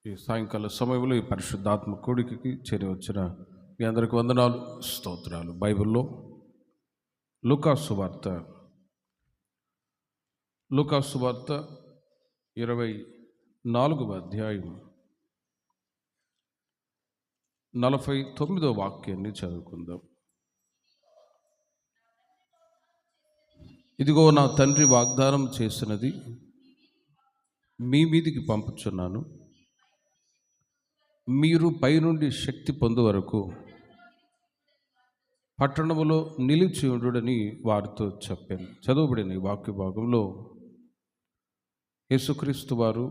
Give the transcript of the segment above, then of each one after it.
ఈ సాయంకాల సమయంలో ఈ పరిశుద్ధాత్మ కూడికకి చేరి వచ్చిన మీ అందరికి వందనాలు, స్తోత్రాలు. బైబిల్లో లూకాసు వార్త 24వ అధ్యాయం 49వ వాక్యాన్ని చదువుకుందాం. ఇదిగో నా తండ్రి వాగ్దానం చేసినది మీ మీదికి పంపుచున్నాను, మీరు పైనుండి శక్తి పొందు వరకు పట్టణములో నిలిచి ఉండుడని వారితో చెప్పాను. చదువుబడిన ఈ వాక్య భాగంలో యేసుక్రీస్తు వారు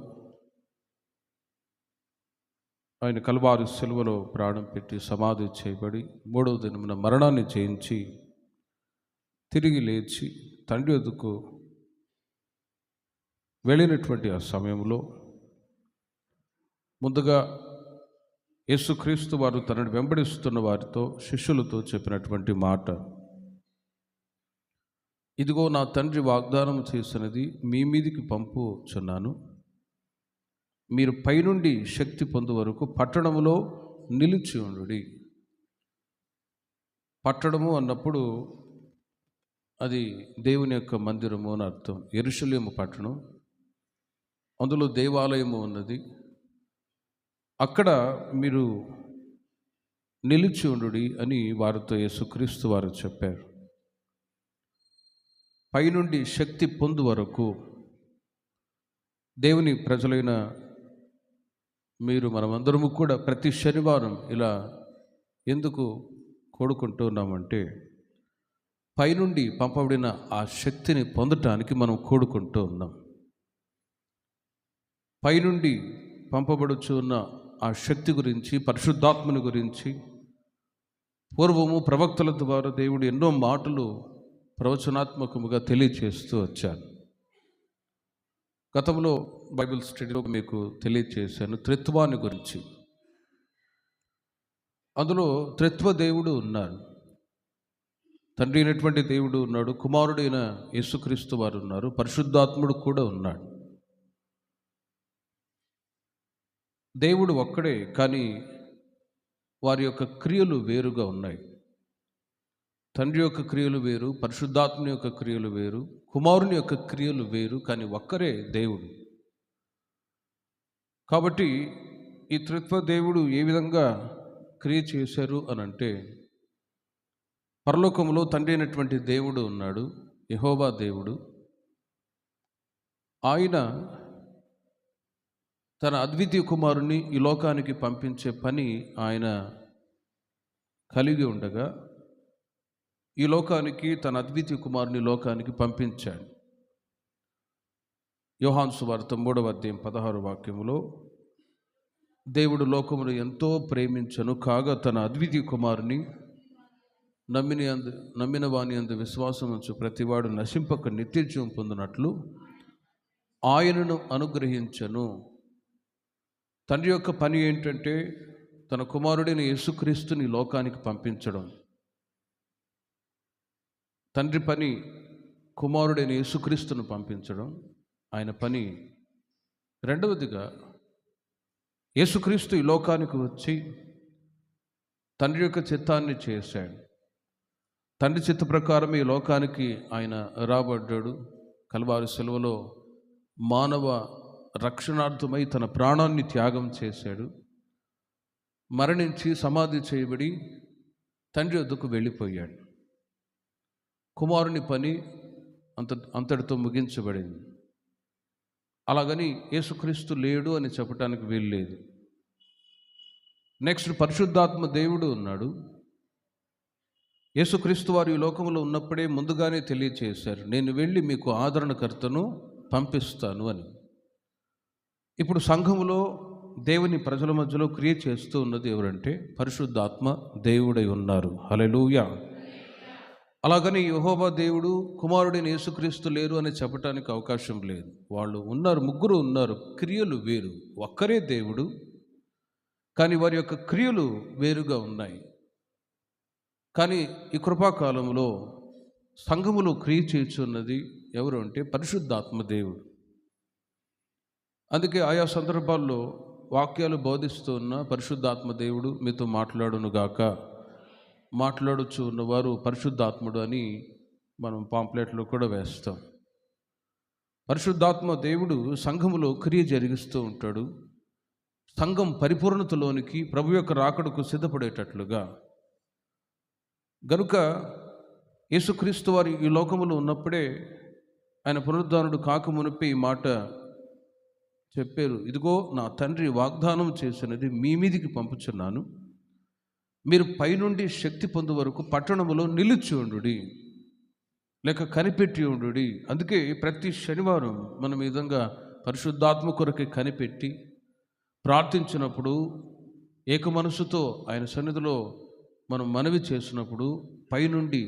ఆయన కల్వారి సిలువలో ప్రాణం పెట్టి సమాధి చేయబడి 3వ దినమున మరణాన్ని జయించి తిరిగి లేచి తండ్రి వద్దకు వెళ్ళినటువంటి ఆ సమయంలో ముందుగా యేసుక్రీస్తు వారు తనని వెంబడిస్తున్న వారితో, శిష్యులతో చెప్పినటువంటి మాట, ఇదిగో నా తండ్రి వాగ్దానం చేసినది మీ మీదికి పంపుచున్నాను, మీరు పైనుండి శక్తి పొందు వరకు పట్టణములో నిలిచి ఉండుడి. పట్టణము అన్నప్పుడు అది దేవుని యొక్క మందిరము అని అర్థం. యెరూషలేము పట్టణం, అందులో దేవాలయము ఉన్నది. అక్కడ మీరు నిలిచి ఉండుడి అని వారితో యేసుక్రీస్తు వారు చెప్పారు. పైనుండి శక్తి పొందు వరకు దేవుని ప్రజలైన మీరు, మనమందరము కూడా ప్రతి శనివారం ఇలా ఎందుకు కూడుకుంటున్నామంటే, పైనుండి పంపబడిన ఆ శక్తిని పొందటానికి మనం కూడుకుంటూ ఉన్నాం. పైనుండి పంపబడుచు ఉన్న ఆ శక్తి గురించి, పరిశుద్ధాత్మని గురించి పూర్వము ప్రవక్తల ద్వారా దేవుడు ఎన్నో మాటలు ప్రవచనాత్మకముగా తెలియచేస్తూ వచ్చాను. గతంలో బైబిల్ స్టడీలో మీకు తెలియచేశాను త్రిత్వాన్ని గురించి. అందులో త్రిత్వ దేవుడు ఉన్నారు. తండ్రి అయినటువంటి దేవుడు ఉన్నాడు, కుమారుడైన యేసుక్రీస్తు వారు ఉన్నారు, పరిశుద్ధాత్ముడు కూడా ఉన్నాడు. దేవుడు ఒక్కడే, కానీ వారి యొక్క క్రియలు వేరుగా ఉన్నాయి. తండ్రి యొక్క క్రియలు వేరు, పరిశుద్ధాత్ముని యొక్క క్రియలు వేరు, కుమారుని యొక్క క్రియలు వేరు, కానీ ఒక్కరే దేవుడు. కాబట్టి ఈ త్రిత్వ దేవుడు ఏ విధంగా క్రియ చేశారు అని అంటే, పరలోకములో తండ్రి అయినటువంటి దేవుడు ఉన్నాడు, యెహోవా దేవుడు. ఆయన తన అద్వితీయ కుమారుని ఈ లోకానికి పంపించే పని ఆయన కలిగి ఉండగా, ఈ లోకానికి తన అద్వితీయ కుమారుని లోకానికి పంపించాడు. యోహాను సువార్త 3వ అధ్యాయం 16వ వాక్యములో, దేవుడు లోకమును ఎంతో ప్రేమించను కాగా తన అద్వితీయ కుమారుని నమ్మిన వాని యందు విశ్వాసం ఉంచు ప్రతివాడు నశింపక నిత్యజీవం పొందినట్లు ఆయనను అనుగ్రహించను. తండ్రి యొక్క పని ఏంటంటే, తన కుమారుడైన యేసుక్రీస్తుని లోకానికి పంపించడం. తండ్రి పని కుమారుడైన యేసుక్రీస్తును పంపించడం ఆయన పని. రెండవదిగా, యేసుక్రీస్తు ఈ లోకానికి వచ్చి తండ్రి యొక్క చిత్తాన్ని చేశాడు. తండ్రి చిత్త ప్రకారం ఈ లోకానికి ఆయన రాబడ్డాడు. కల్వారి సిలువలో మానవ రక్షణార్థమై తన ప్రాణాన్ని త్యాగం చేశాడు. మరణించి సమాధి చేయబడి తండ్రి వద్దకు వెళ్ళిపోయాడు. కుమారుని పని అంతటితో ముగించబడింది. అలాగని యేసుక్రీస్తు లేడు అని చెప్పడానికి వీల్లేదు. నెక్స్ట్, పరిశుద్ధాత్మ దేవుడు ఉన్నాడు. యేసుక్రీస్తు వారు ఈ లోకంలో ఉన్నప్పుడే ముందుగానే తెలియచేశారు, నేను వెళ్ళి మీకు ఆదరణకర్తను పంపిస్తాను అని. ఇప్పుడు సంఘములో దేవుని ప్రజల మధ్యలో క్రియ చేస్తూ ఉన్నది ఎవరంటే పరిశుద్ధాత్మ దేవుడై ఉన్నారు. హల్లెలూయా. అలాగని యెహోవా దేవుడు, కుమారుడైన యేసుక్రీస్తు లేరు అని చెప్పడానికి అవకాశం లేదు. వాళ్ళు ఉన్నారు, ముగ్గురు ఉన్నారు, క్రియలు వేరు. ఒక్కరే దేవుడు, కానీ వారి యొక్క క్రియలు వేరుగా ఉన్నాయి. కానీ ఈ కృపాకాలంలో సంఘములో క్రియ చేస్తున్నది ఎవరు అంటే పరిశుద్ధాత్మ దేవుడు. అందుకే ఆయా సందర్భాల్లో వాక్యాలు బోధిస్తూ ఉన్న పరిశుద్ధాత్మ దేవుడు మీతో మాట్లాడునుగాక. మాట్లాడుచు ఉన్నవారు పరిశుద్ధాత్ముడు అని మనం పాంప్లెట్లో కూడా వేస్తాం. పరిశుద్ధాత్మ దేవుడు సంఘములో క్రియ జరిగిస్తూ ఉంటాడు. సంఘం పరిపూర్ణతలోనికి ప్రభు యొక్క రాకడకు సిద్ధపడేటట్లుగా. గనుక యేసుక్రీస్తు వారు ఈ లోకములో ఉన్నప్పుడే ఆయన పునరుద్ధానుడు కాకమునిపే ఈ మాట చెప్పారు. ఇదిగో నా తండ్రి వాగ్దానం చేసినది మీ మీదికి పంపుచున్నాను, మీరు పైనుండి శక్తి పొందు వరకు పట్టణములో నిలిచి ఉండుడి, లేక కనిపెట్టి ఉండుడి. అందుకే ప్రతి శనివారం మనం ఈ విధంగా పరిశుద్ధాత్మ కొరకే కనిపెట్టి ప్రార్థించినప్పుడు, ఏక మనసుతో ఆయన సన్నిధిలో మనం మనవి చేసినప్పుడు పైనుండి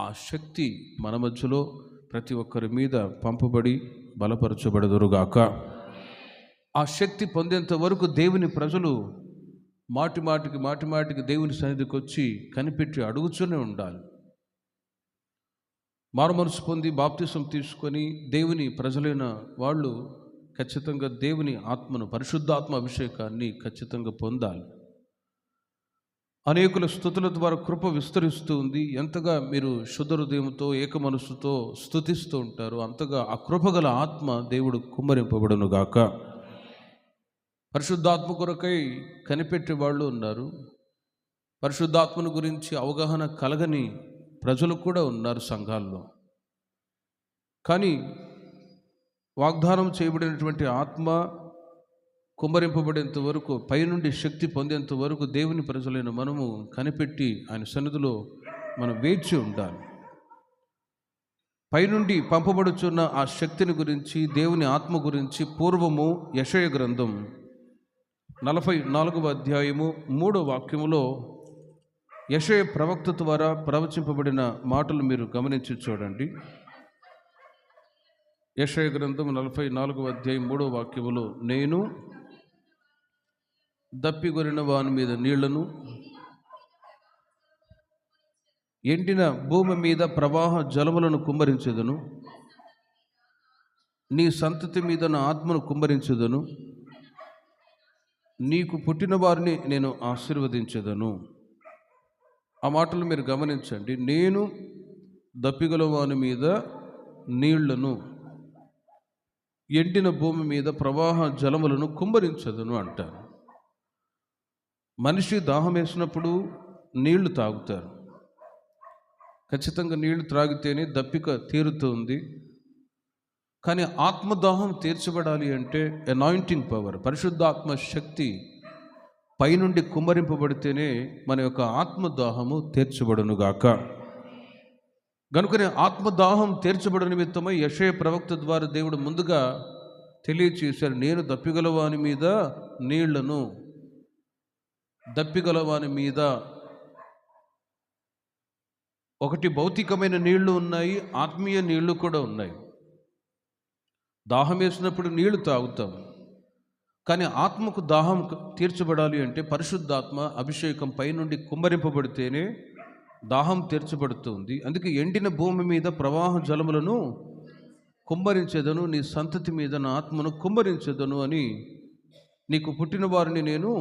ఆ శక్తి మన మధ్యలో ప్రతి ఒక్కరి మీద పంపబడి బలపరచబడదురుగాక. ఆ శక్తి పొందేంత వరకు దేవుని ప్రజలు మాటి మాటికి దేవుని సన్నిధికి వచ్చి కనిపెట్టి అడుగుతూనే ఉండాలి. మారుమనసు పొంది బాప్తిసం తీసుకొని దేవుని ప్రజలైన వాళ్ళు ఖచ్చితంగా దేవుని ఆత్మను, పరిశుద్ధాత్మ అభిషేకాన్ని ఖచ్చితంగా పొందాలి. అనేకుల స్తుతుల ద్వారా కృప విస్తరిస్తూ ఉంది. ఎంతగా మీరు శుద్ధ హృదయంతో ఏక మనస్సుతో స్తుతిస్తూ ఉంటారో అంతగా ఆ కృపగల ఆత్మ దేవుడు కుమ్మరింపబడునుగాక. పరిశుద్ధాత్మ కొరకై కనిపెట్టే వాళ్ళు ఉన్నారు. పరిశుద్ధాత్మను గురించి అవగాహన కలగని ప్రజలు కూడా ఉన్నారు సంఘాల్లో. కానీ వాగ్దానం చేయబడినటువంటి ఆత్మ కుమ్మరింపబడేంత వరకు, పైనుండి శక్తి పొందేంత వరకు దేవుని ప్రజలైన మనము కనిపెట్టి ఆయన సన్నిధిలో మనం వేచి ఉండాలి. పైనుండి పంపబడుచున్న ఆ శక్తిని గురించి, దేవుని ఆత్మ గురించి పూర్వము యెషయా గ్రంథం 44వ అధ్యాయము 3వ వాక్యములో యెషయా ప్రవక్త ద్వారా ప్రవచింపబడిన మాటలు మీరు గమనించి చూడండి. యెషయా గ్రంథం 44వ అధ్యాయం 3వ వాక్యములో, నేను దప్పిగొరిన వాని మీద నీళ్లను, ఎండిన భూమి మీద ప్రవాహ జలములను కుమ్మరించెదను, నీ సంతతి మీద నా ఆత్మను కుమ్మరించెదను, నీకు పుట్టిన వారిని నేను ఆశీర్వదించెదను. ఆ మాటలు మీరు గమనించండి. నేను దప్పిగల వాని మీద నీళ్లను, ఎండిన భూమి మీద ప్రవాహ జలములను కుమ్మరించెదను అంటారు. మనిషి దాహం వేసినప్పుడు నీళ్లు తాగుతారు. ఖచ్చితంగా నీళ్లు త్రాగితేనే దప్పిక తీరుతుంది. కానీ ఆత్మదాహం తీర్చబడాలి అంటే అనాయింటింగ్ పవర్, పరిశుద్ధాత్మ శక్తి పైనుండి కుమ్మరింపబడితేనే మన యొక్క ఆత్మదాహము తీర్చబడునుగాక. కనుకనే ఆత్మదాహం తీర్చబడు నిమిత్తమై యెషయా ప్రవక్త ద్వారా దేవుడు ముందుగా తెలియచేశారు. నేను దప్పిగలవాని మీద నీళ్లను, దప్పిగలవాని మీద ఒకటి భౌతికమైన నీళ్లు ఉన్నాయి, ఆత్మీయ నీళ్లు కూడా ఉన్నాయి. దాహం వేసినప్పుడు నీళ్లు తాగుతాం. కానీ ఆత్మకు దాహం తీర్చబడాలి అంటే పరిశుద్ధాత్మ అభిషేకం పైనుండి కుమ్మరింపబడితేనే దాహం తీర్చబడుతుంది. అందుకే ఎండిన భూమి మీద ప్రవాహ జలములను కుమ్మరించెదను, నీ సంతతి మీద నా ఆత్మను కుమ్మరించెదను అని, నీకు పుట్టిన వారిని నేను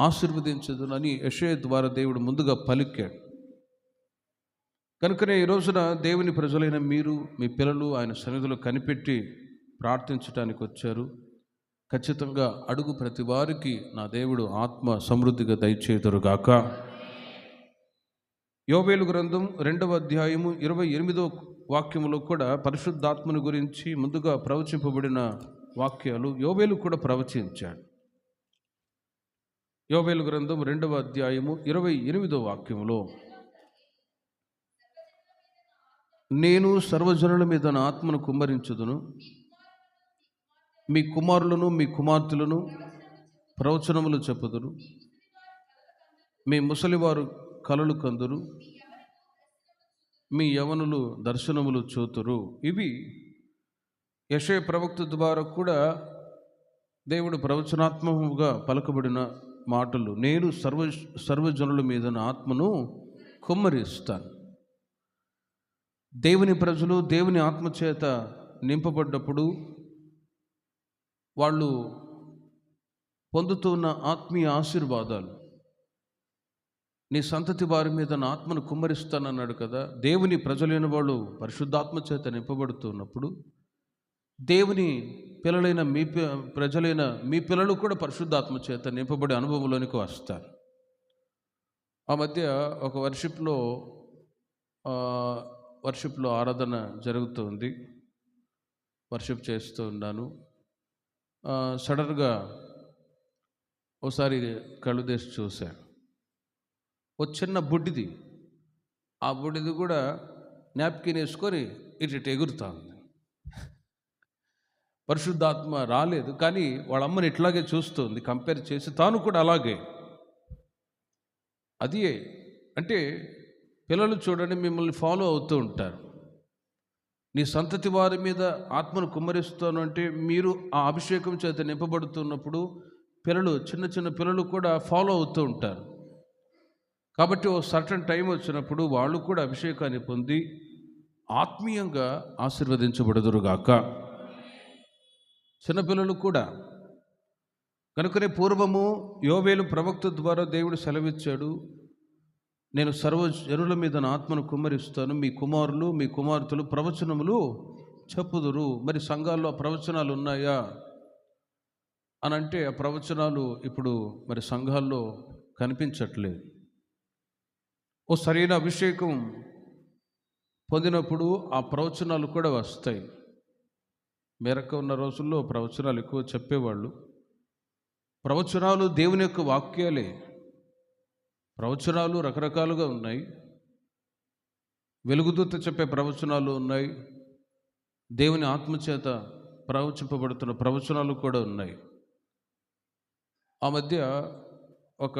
ఆశీర్వదించెదను అని యెషయా ద్వారా దేవుడు ముందుగా పలికాడు. కనుకనే ఈ రోజున దేవుని ప్రజలైన మీరు, మీ పిల్లలు ఆయన సన్నిధిలో కనిపెట్టి ప్రార్థించడానికి వచ్చారు. ఖచ్చితంగా అడుగు ప్రతి వారికి నా దేవుడు ఆత్మ సమృద్ధిగా దయచేయుదురుగాక. యోవేలు గ్రంథం 2వ అధ్యాయము 28వ వాక్యములో కూడా పరిశుద్ధాత్మను గురించి ముందుగా ప్రవచింపబడిన వాక్యాలు యోవేలు కూడా ప్రవచించాడు. యోవేలు గ్రంథం 2వ అధ్యాయము 28వ వాక్యములో, నేను సర్వజనుల మీద నా ఆత్మను కుమ్మరించుదును, మీ కుమారులను మీ కుమార్తెలను ప్రవచనములు చెప్పుదురు, మీ ముసలివారు కలలు కందురు, మీ యవనులు దర్శనములు చూతురు. ఇవి యెషయా ప్రవక్త ద్వారా కూడా దేవుడు ప్రవచనాత్మకముగా పలకబడిన మాటలు. నేను సర్వజనుల మీద నా ఆత్మను కుమ్మరిస్తాను. దేవుని ప్రజలు దేవుని ఆత్మచేత నింపబడ్డప్పుడు వాళ్ళు పొందుతున్న ఆత్మీయ ఆశీర్వాదాలు, నీ సంతతి వారి మీద నా ఆత్మను కుమ్మరిస్తానన్నాడు కదా. దేవుని ప్రజలైన వాళ్ళు పరిశుద్ధాత్మ చేత నింపబడుతున్నప్పుడు దేవుని పిల్లలైన ప్రజలైన మీ పిల్లలు కూడా పరిశుద్ధాత్మ చేత నింపబడే అనుభవంలోనికి వస్తారు. ఆ మధ్య ఒక వర్షిప్లో ఆరాధన జరుగుతుంది. వర్షిప్ చేస్తూ ఉన్నాను. సడన్గా ఓసారి కళ్ళు తెసి చూశాను. ఓ చిన్న బుడ్డిది, ఆ బుడ్డిది కూడా నాప్కిన్ వేసుకొని ఇటు ఎగురుతా ఉంది. పరిశుద్ధాత్మ రాలేదు, కానీ వాళ్ళ అమ్మని ఇట్లాగే చూస్తుంది. కంపేర్ చేసి తాను కూడా అలాగే. అది అంటే పిల్లలు చూడండి, మిమ్మల్ని ఫాలో అవుతూ ఉంటారు. నీ సంతతి వారి మీద ఆత్మను కుమ్మరిస్తాను అంటే మీరు ఆ అభిషేకం చేత నింపబడుతున్నప్పుడు పిల్లలు, చిన్న చిన్న పిల్లలు కూడా ఫాలో అవుతూ ఉంటారు. కాబట్టి ఓ సర్టన్ టైం వచ్చినప్పుడు వాళ్ళు కూడా అభిషేకాన్ని పొంది ఆత్మీయంగా ఆశీర్వదించబడుదురుగాక. చిన్నపిల్లలు కూడా. కనుకనే పూర్వము యోవేలు ప్రవక్త ద్వారా దేవుడు సెలవిచ్చాడు, నేను సర్వజనుల మీద నా ఆత్మను కుమ్మరిస్తాను, మీ కుమారులు మీ కుమార్తెలు ప్రవచనములు చెప్పుదురు. మరి సంఘాల్లో ప్రవచనాలు ఉన్నాయా అని అంటే ఆ ప్రవచనాలు ఇప్పుడు మరి సంఘాల్లో కనిపించట్లేదు. ఓ సరైన అభిషేకం పొందినప్పుడు ఆ ప్రవచనాలు కూడా వస్తాయి. మేరక ఉన్న రోజుల్లో ప్రవచనాలు ఎక్కువ చెప్పేవాళ్ళు. ప్రవచనాలు దేవుని యొక్క వాక్యాలే. ప్రవచనాలు రకరకాలుగా ఉన్నాయి. వెలుగుదూత చెప్పే ప్రవచనాలు ఉన్నాయి, దేవుని ఆత్మచేత ప్రవచింపబడుతున్న ప్రవచనాలు కూడా ఉన్నాయి. ఆ మధ్య ఒక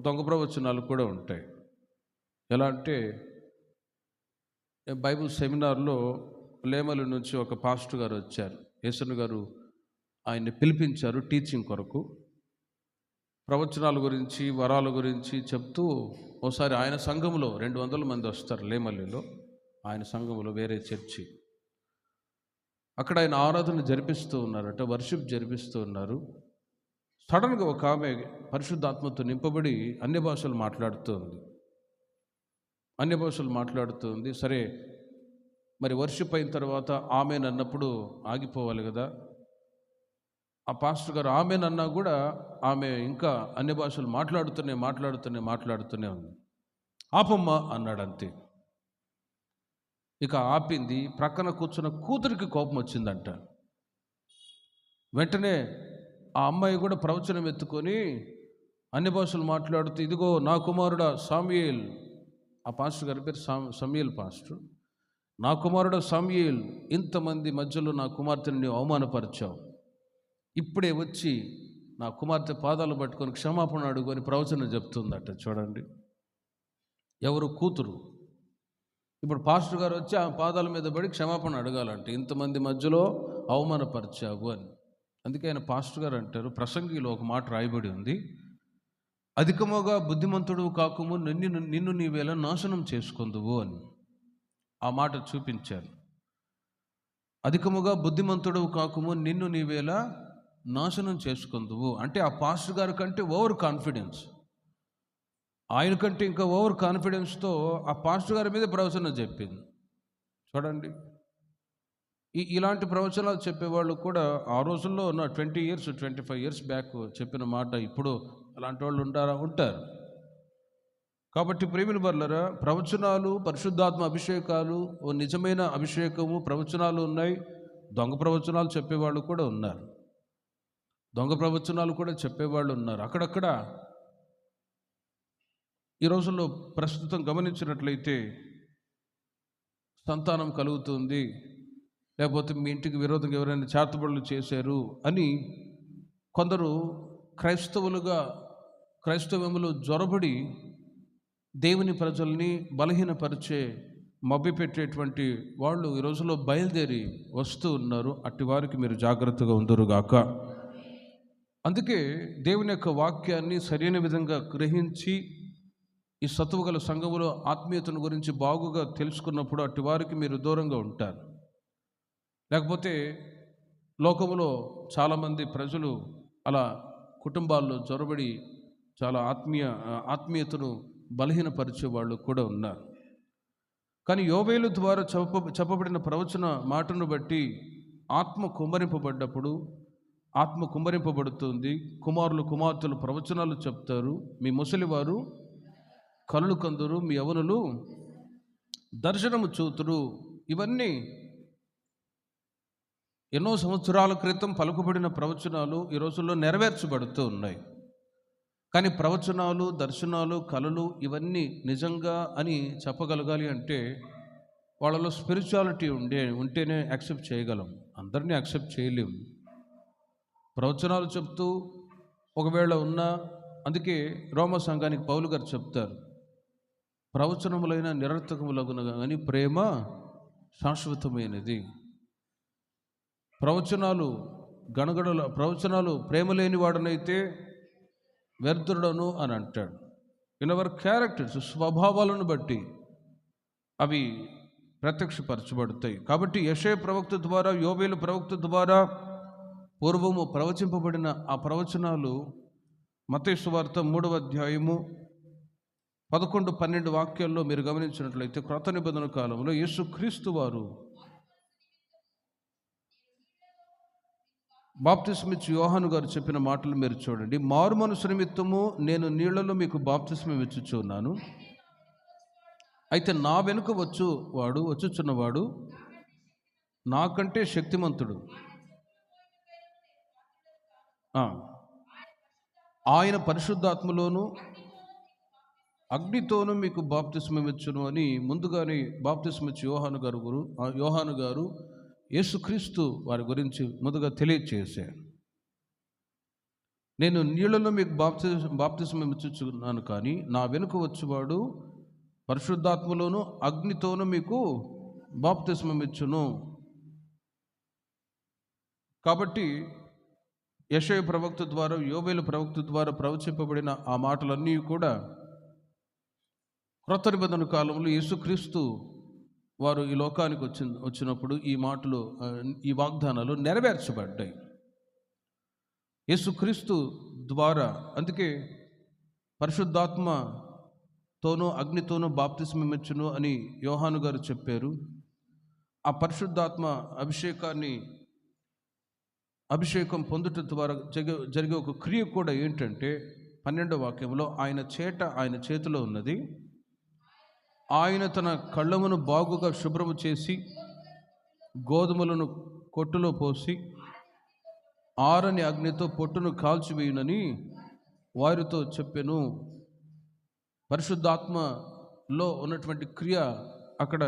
దొంగ ప్రవచనాలు కూడా ఉంటాయి. ఎలా అంటే, బైబిల్ సెమినార్లో లేమల నుంచి ఒక పాస్టర్ గారు వచ్చారు. యేసన్న గారు ఆయన్ని పిలిపించారు టీచింగ్ కొరకు. ప్రవచనాల గురించి, వరాల గురించి చెప్తూ ఒకసారి ఆయన సంఘంలో 200 మంది వస్తారు. లేమల్లిలో ఆయన సంఘంలో వేరే చర్చి. అక్కడ ఆయన ఆరాధన జరిపిస్తూ ఉన్నారట, వర్షిప్ జరిపిస్తూ ఉన్నారు. సడన్గా ఒక ఆమె పరిశుద్ధాత్మతో నింపబడి అన్య భాషలు మాట్లాడుతుంది. సరే, మరి వర్షిప్ అయిన తర్వాత ఆమెన్ అన్నప్పుడు ఆగిపోవాలి కదా. ఆ పాస్టర్ గారు ఆమెన్ అన్నా కూడా ఆమె ఇంకా అన్య భాషలు మాట్లాడుతూనే ఉంది. ఆపమ్మ అన్నాడు, అంతే. ఇక ఆపింది. ప్రక్కన కూర్చున్న కూతురికి కోపం వచ్చిందంట. వెంటనే ఆ అమ్మాయి కూడా ప్రవచనం ఎత్తుకొని అన్య భాషలు మాట్లాడుతూ, ఇదిగో నా కుమారుడా సామ్యూయేల్, ఆ పాస్టర్ గారి పేరు సమూయేల్ పాస్టర్, నా కుమారుడు సమూయేల్, ఇంతమంది మధ్యలో నా కుమార్తెని నీవు అవమానపరిచావు. ఇప్పుడే వచ్చి నా కుమార్తె పాదాలు పట్టుకొని క్షమాపణ అడుగుని ప్రవచనం చెప్తుందట. చూడండి, ఎవరు? కూతురు. ఇప్పుడు పాస్టర్ గారు వచ్చి ఆ పాదాల మీద పడి క్షమాపణ అడగాలంటే ఇంతమంది మధ్యలో అవమానపరిచావు అని. అందుకే ఆయన పాస్టర్ గారు అంటారు, ప్రసంగిలో ఒక మాట రాయబడి ఉంది, అధికముగా బుద్ధిమంతుడు కాకము నిన్ను నీవేళ నాశనం చేసుకుందువు అని. ఆ మాట చూపించారు. అధికముగా బుద్ధిమంతుడు కాకము నిన్ను నీవేళ నాశనం చేసుకుందువు అంటే ఆ పాస్టర్ గారి కంటే ఓవర్ కాన్ఫిడెన్స్, ఆయన కంటే ఇంకా ఓవర్ కాన్ఫిడెన్స్తో ఆ పాస్టర్ గారి మీద ప్రవచనం చెప్పింది. చూడండి, ఇలాంటి ప్రవచనాలు చెప్పేవాళ్ళు కూడా ఆ రోజుల్లో ఉన్న 20 years 25 years బ్యాక్ చెప్పిన మాట ఇప్పుడు అలాంటి వాళ్ళు ఉంటారు. కాబట్టి ప్రేమిల వర్లరా, ప్రవచనాలు, పరిశుద్ధాత్మ అభిషేకాలు, ఓ నిజమైన అభిషేకము ప్రవచనాలు ఉన్నాయి. దొంగ ప్రవచనాలు చెప్పేవాళ్ళు కూడా ఉన్నారు. అక్కడక్కడ ఈ రోజుల్లో ప్రస్తుతం గమనించినట్లయితే సంతానం కలుగుతుంది, లేకపోతే మీ ఇంటికి విరోధంగా ఎవరైనా చేతబడులు చేశారు అని కొందరు క్రైస్తవములు జొరబడి దేవుని ప్రజల్ని బలహీనపరిచే మభ్యపెట్టేటువంటి వాళ్ళు ఈ రోజుల్లో బయలుదేరి వస్తూ ఉన్నారు. అట్టి వారికి మీరు జాగ్రత్తగా ఉందురుగాక. అందుకే దేవుని యొక్క వాక్యాన్ని సరైన విధంగా గ్రహించి ఈ సత్తువగల సంఘములో ఆత్మీయతను గురించి బాగుగా తెలుసుకున్నప్పుడు అట్టి వారికి మీరు దూరంగా ఉంటారు. లేకపోతే లోకములో చాలామంది ప్రజలు అలా కుటుంబాల్లో చొరబడి చాలా ఆత్మీయతను బలహీనపరిచే వాళ్ళు కూడా ఉన్నారు. కానీ యోవేలు ద్వారా చెప్పబడిన ప్రవచన మాటను బట్టి ఆత్మ కుమ్మరింపబడ్డప్పుడు ఆత్మ కుమ్మరింపబడుతుంది. కుమారులు కుమార్తెలు ప్రవచనాలు చెప్తారు. మీ ముసలివారు కళ్ళు కందురు, మీ యవనులు దర్శనము చూతురు. ఇవన్నీ ఎన్నో సంవత్సరాల క్రితం పలుకుబడిన ప్రవచనాలు ఈ రోజుల్లో నెరవేర్చబడుతూ ఉన్నాయి. కానీ ప్రవచనాలు, దర్శనాలు, కళలు ఇవన్నీ నిజంగా అని చెప్పగలగాలి అంటే వాళ్ళలో స్పిరిచువాలిటీ ఉంటేనే యాక్సెప్ట్ చేయగలం. అందరినీ యాక్సెప్ట్ చేయలేము. ప్రవచనాలు చెప్తూ ఒకవేళ ఉన్నా, అందుకే రోమ సంఘానికి పౌలు గారు చెప్తారు, ప్రవచనములైన నిరర్థకములగున కానీ ప్రేమ శాశ్వతమైనది. ప్రవచనాలు ప్రేమ లేని వాడనైతే వ్యర్థుడను అని అంటాడు. ఇన్ అవర్ క్యారెక్టర్స్, స్వభావాలను బట్టి అవి ప్రత్యక్షపరచబడతాయి. కాబట్టి యెషయా ప్రవక్త ద్వారా, యోవేలు ప్రవక్త ద్వారా పూర్వము ప్రవచింపబడిన ఆ ప్రవచనాలు మత్తయి సువార్త 3వ అధ్యాయము 11-12 వాక్యాల్లో మీరు గమనించినట్లయితే క్రొత్త నిబంధన కాలంలో యేసుక్రీస్తు వారు బాప్తిస్మిచ్చు యోహాను గారు చెప్పిన మాటలు మీరు చూడండి. మారు మనసు నిమిత్తము నేను నీళ్లలో మీకు బాప్తిస్మం ఇచ్చుచున్నాను, అయితే నా వెనుక వచ్చుచున్నవాడు నాకంటే శక్తిమంతుడు, ఆయన పరిశుద్ధాత్మలోను అగ్నితోనూ మీకు బాప్తిస్మం ఇచ్చును అని ముందుగానే బాప్తిస్మిచ్చు యోహాను గారు యేసుక్రీస్తు వారి గురించి ముందుగా తెలియచేశారు. నేను నీళ్లలో మీకు బాప్తిస్మం ఇచ్చుచున్నాను, కానీ నా వెనుక వచ్చేవాడు పరిశుద్ధాత్మలోను అగ్నితోనూ మీకు బాప్తిస్మం ఇచ్చును. కాబట్టి యెషయా ప్రవక్త ద్వారా, యోవేలు ప్రవక్త ద్వారా ప్రవచింపబడిన ఆ మాటలన్నీ కూడా క్రొత్త నిబంధన కాలంలో యేసుక్రీస్తు వారు ఈ లోకానికి వచ్చినప్పుడు ఈ మాటలు, ఈ వాగ్దానాలు నెరవేర్చబడ్డాయి యేసుక్రీస్తు ద్వారా. అందుకే పరిశుద్ధాత్మతోనూ అగ్నితోనూ బాప్తిస్మం ఇచ్చును అని యోహాను గారు చెప్పారు. ఆ పరిశుద్ధాత్మ అభిషేకం పొందుట ద్వారా జరిగే ఒక క్రియ కూడా ఏంటంటే 12వ వాక్యంలో ఆయన చేతిలో ఉన్నది, ఆయన తన కళ్ళమును బాగుగా శుభ్రము చేసి గోధుమలను కొట్టులో పోసి ఆరని అగ్నితో పొట్టును కాల్చివేయునని వారితో చెప్పెను. పరిశుద్ధాత్మలో ఉన్నటువంటి క్రియ అక్కడ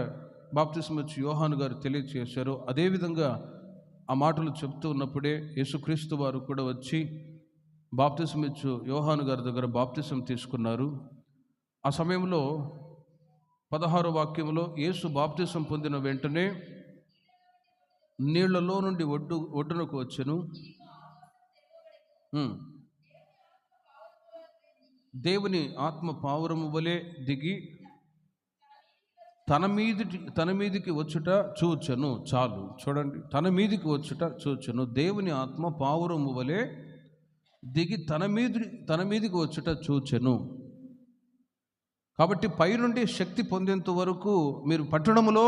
బాప్తిస్మిచ్చు యోహాను గారు తెలియచేశారు. అదేవిధంగా ఆ మాటలు చెప్తూ ఉన్నప్పుడే యేసుక్రీస్తు వారు కూడా వచ్చి బాప్తిస్మిచ్చు యోహాను గారి దగ్గర బాప్తిసం తీసుకున్నారు. ఆ సమయంలో 16వ వాక్యంలో యేసు బాప్తిసం పొందిన వెంటనే నీళ్లలో నుండి ఒడ్డునకు వచ్చెను. దేవుని ఆత్మ పావురము వలె దిగి తన మీదికి వచ్చుట చూచెను. చాలు చూడండి, తన మీదికి వచ్చుట చూచెను. దేవుని ఆత్మ పావురము వలె దిగి తన మీదికి వచ్చుట చూచెను. కాబట్టి పైనుండి శక్తి పొందేంత వరకు మీరు పట్టణములో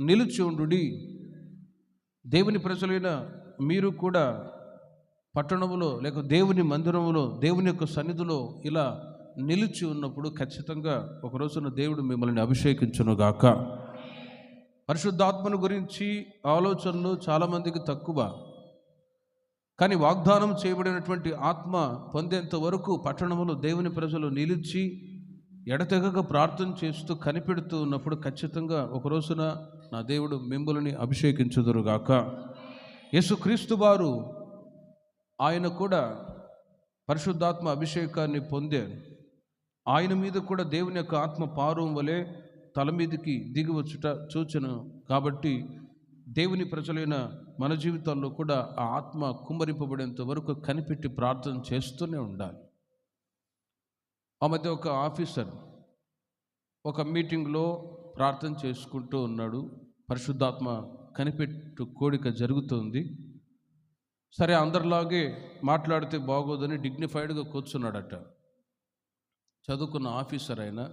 నిలిచి ఉండుడి. దేవుని ప్రజలైన మీరు కూడా పట్టణములో లేక దేవుని మందిరములో, దేవుని యొక్క సన్నిధిలో ఇలా నిలిచి ఉన్నప్పుడు ఖచ్చితంగా ఒక రోజున దేవుడు మిమ్మల్ని అభిషేకించునుగాక. పరిశుద్ధాత్మను గురించి ఆలోచనలు చాలామందికి తక్కువ, కానీ వాగ్దానం చేయబడినటువంటి ఆత్మ పొందేంత వరకు పట్టణములో దేవుని ప్రజలు నిలిచి ఎడతెగక ప్రార్థన చేస్తూ కనిపెడుతూ ఉన్నప్పుడు ఖచ్చితంగా ఒక రోజున నా దేవుడు మిమ్మల్ని అభిషేకించుదురుగాక. యేసుక్రీస్తు వారు ఆయన కూడా పరిశుద్ధాత్మ అభిషేకాన్ని పొందారు. ఆయన మీద కూడా దేవుని యొక్క ఆత్మ పారువం వలె తల మీదకి దిగి వచ్చుట చూచెను. కాబట్టి దేవుని ప్రజలైన మన జీవితాల్లో కూడా ఆ ఆత్మ కుమ్మరింపబడేంత వరకు కనిపెట్టి ప్రార్థన చేస్తూనే ఉండాలి. ఆ మధ్య ఒక ఆఫీసర్ ఒక మీటింగ్లో ప్రార్థన చేసుకుంటూ ఉన్నాడు. పరిశుద్ధాత్మ కనిపెట్టు కోడిక జరుగుతుంది. సరే అందరిలాగే మాట్లాడితే బాగోదని డిగ్నిఫైడ్గా కూర్చున్నాడట. చదువుకున్న ఆఫీసర్ అయినా